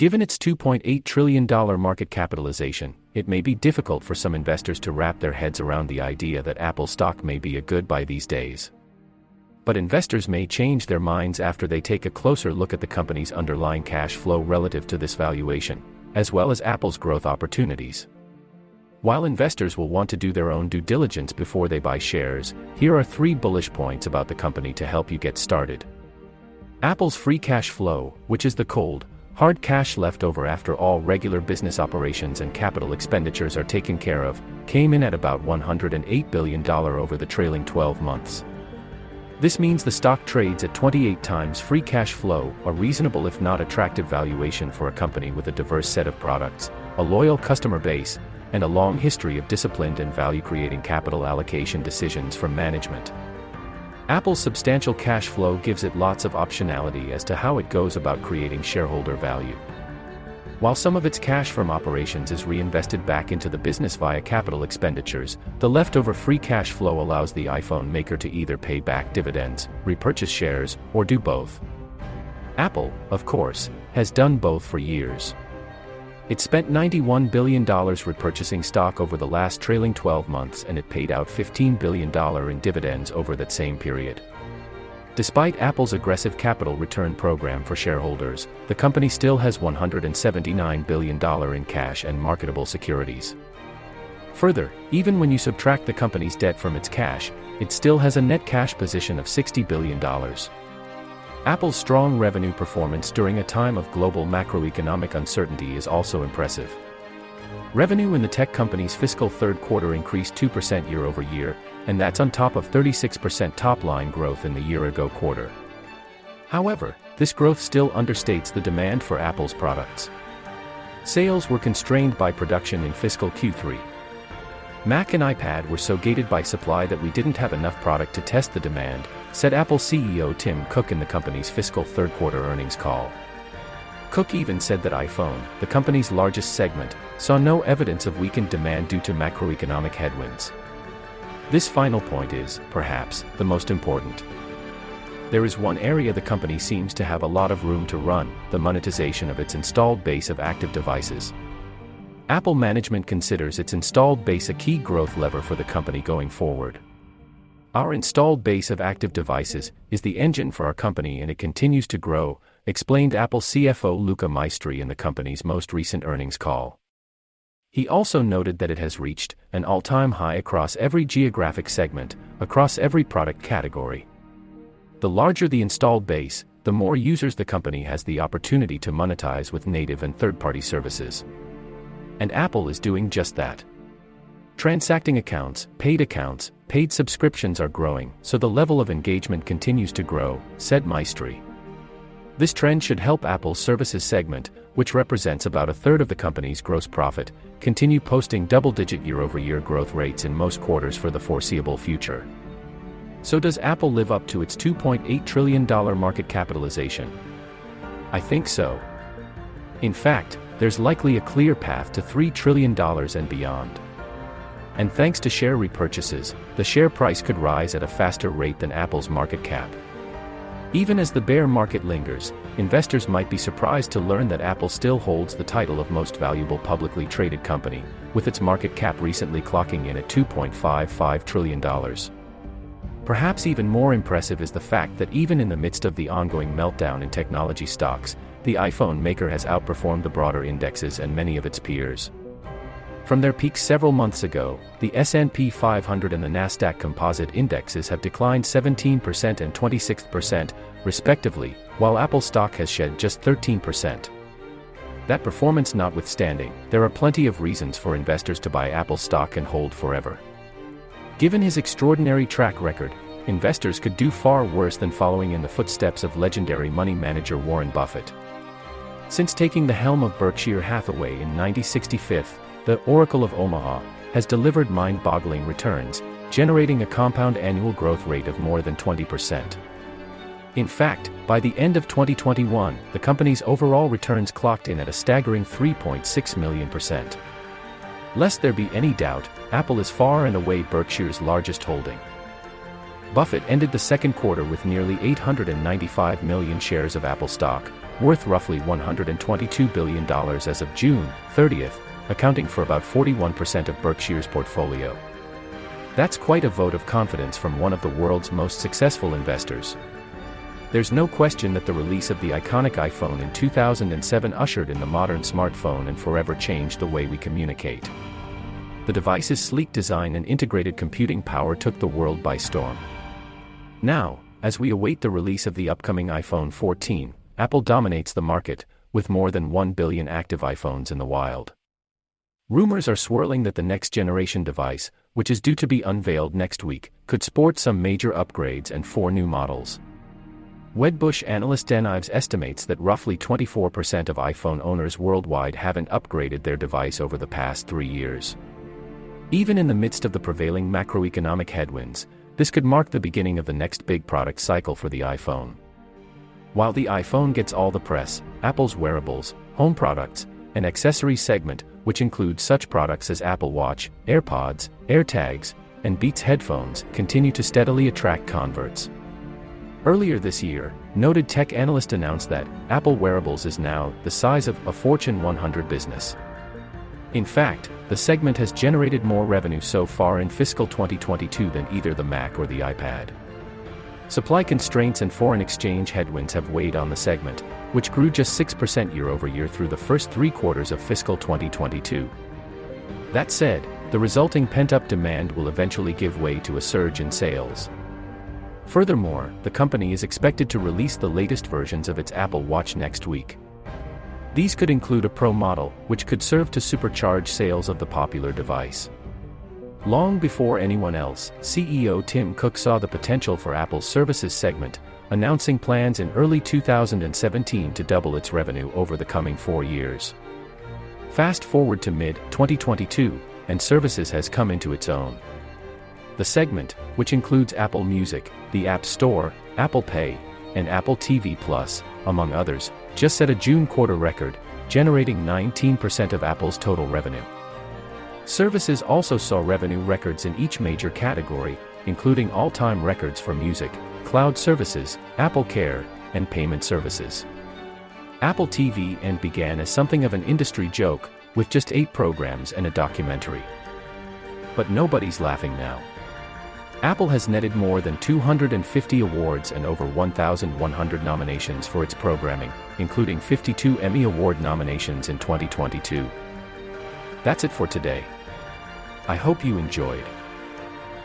Given its $2.8 trillion market capitalization, it may be difficult for some investors to wrap their heads around the idea that Apple stock may be a good buy these days. But investors may change their minds after they take a closer look at the company's underlying cash flow relative to this valuation, as well as Apple's growth opportunities. While investors will want to do their own due diligence before they buy shares, here are 3 bullish points about the company to help you get started. Apple's free cash flow, which is the cold, hard cash left over after all regular business operations and capital expenditures are taken care of, came in at about $108 billion over the trailing 12 months. This means the stock trades at 28 times free cash flow, a reasonable if not attractive valuation for a company with a diverse set of products, a loyal customer base, and a long history of disciplined and value-creating capital allocation decisions from management. Apple's substantial cash flow gives it lots of optionality as to how it goes about creating shareholder value. While some of its cash from operations is reinvested back into the business via capital expenditures, the leftover free cash flow allows the iPhone maker to either pay back dividends, repurchase shares, or do both. Apple, of course, has done both for years. It spent $91 billion repurchasing stock over the last trailing 12 months, and it paid out $15 billion in dividends over that same period. Despite Apple's aggressive capital return program for shareholders, the company still has $179 billion in cash and marketable securities. Further, even when you subtract the company's debt from its cash, it still has a net cash position of $60 billion. Apple's strong revenue performance during a time of global macroeconomic uncertainty is also impressive. Revenue in the tech company's fiscal third quarter increased 2% year-over-year, and that's on top of 36% top-line growth in the year-ago quarter. However, this growth still understates the demand for Apple's products. Sales were constrained by production in fiscal Q3. Mac and iPad were so gated by supply that we didn't have enough product to test the demand, said Apple CEO Tim Cook in the company's fiscal third quarter earnings call. Cook even said that iPhone, the company's largest segment, saw no evidence of weakened demand due to macroeconomic headwinds. This final point is, perhaps, the most important. There is one area the company seems to have a lot of room to run: the monetization of its installed base of active devices. Apple management considers its installed base a key growth lever for the company going forward. Our installed base of active devices is the engine for our company, and it continues to grow, explained Apple CFO Luca Maestri in the company's most recent earnings call. He also noted that it has reached an all-time high across every geographic segment, across every product category. The larger the installed base, the more users the company has the opportunity to monetize with native and third-party services. And Apple is doing just that. Transacting accounts, paid subscriptions are growing, so the level of engagement continues to grow, said Maestri. This trend should help Apple's services segment, which represents about a third of the company's gross profit, continue posting double-digit year-over-year growth rates in most quarters for the foreseeable future. So does Apple live up to its $2.8 trillion market capitalization? I think so. In fact, there's likely a clear path to $3 trillion and beyond. And thanks to share repurchases, the share price could rise at a faster rate than Apple's market cap. Even as the bear market lingers, investors might be surprised to learn that Apple still holds the title of most valuable publicly traded company, with its market cap recently clocking in at $2.55 trillion. Perhaps even more impressive is the fact that even in the midst of the ongoing meltdown in technology stocks, the iPhone maker has outperformed the broader indexes and many of its peers. From their peaks several months ago, the S&P 500 and the Nasdaq Composite indexes have declined 17% and 26%, respectively, while Apple stock has shed just 13%. That performance notwithstanding, there are plenty of reasons for investors to buy Apple stock and hold forever. Given his extraordinary track record, investors could do far worse than following in the footsteps of legendary money manager Warren Buffett. Since taking the helm of Berkshire Hathaway in 1965, the Oracle of Omaha has delivered mind-boggling returns, generating a compound annual growth rate of more than 20%. In fact, by the end of 2021, the company's overall returns clocked in at a staggering 3.6 million%. Lest there be any doubt, Apple is far and away Berkshire's largest holding. Buffett ended the second quarter with nearly 895 million shares of Apple stock, worth roughly $122 billion as of June 30th, accounting for about 41% of Berkshire's portfolio. That's quite a vote of confidence from one of the world's most successful investors. There's no question that the release of the iconic iPhone in 2007 ushered in the modern smartphone and forever changed the way we communicate. The device's sleek design and integrated computing power took the world by storm. Now, as we await the release of the upcoming iPhone 14, Apple dominates the market, with more than 1 billion active iPhones in the wild. Rumors are swirling that the next-generation device, which is due to be unveiled next week, could sport some major upgrades and 4 new models. Wedbush analyst Dan Ives estimates that roughly 24% of iPhone owners worldwide haven't upgraded their device over the past 3 years. Even in the midst of the prevailing macroeconomic headwinds, this could mark the beginning of the next big product cycle for the iPhone. While the iPhone gets all the press, Apple's wearables, home products, and accessories segment, which includes such products as Apple Watch, AirPods, AirTags, and Beats headphones, continue to steadily attract converts. Earlier this year, noted tech analyst announced that Apple Wearables is now the size of a Fortune 100 business. In fact, the segment has generated more revenue so far in fiscal 2022 than either the Mac or the iPad. Supply constraints and foreign exchange headwinds have weighed on the segment, which grew just 6% year-over-year through the first 3 quarters of fiscal 2022. That said, the resulting pent-up demand will eventually give way to a surge in sales. Furthermore, the company is expected to release the latest versions of its Apple Watch next week. These could include a Pro model, which could serve to supercharge sales of the popular device. Long before anyone else, CEO Tim Cook saw the potential for Apple's services segment, announcing plans in early 2017 to double its revenue over the coming 4 years. Fast forward to mid-2022, and services has come into its own. The segment, which includes Apple Music, the App Store, Apple Pay, and Apple TV Plus, among others, just set a June quarter record, generating 19% of Apple's total revenue. Services also saw revenue records in each major category, including all-time records for music, cloud services, Apple Care, and payment services. Apple TV began as something of an industry joke, with just 8 programs and a documentary. But nobody's laughing now. Apple has netted more than 250 awards and over 1,100 nominations for its programming, including 52 Emmy Award nominations in 2022. That's it for today. I hope you enjoyed.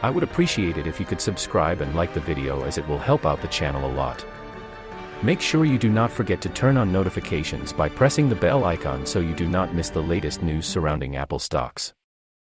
I would appreciate it if you could subscribe and like the video, as it will help out the channel a lot. Make sure you do not forget to turn on notifications by pressing the bell icon so you do not miss the latest news surrounding Apple stocks.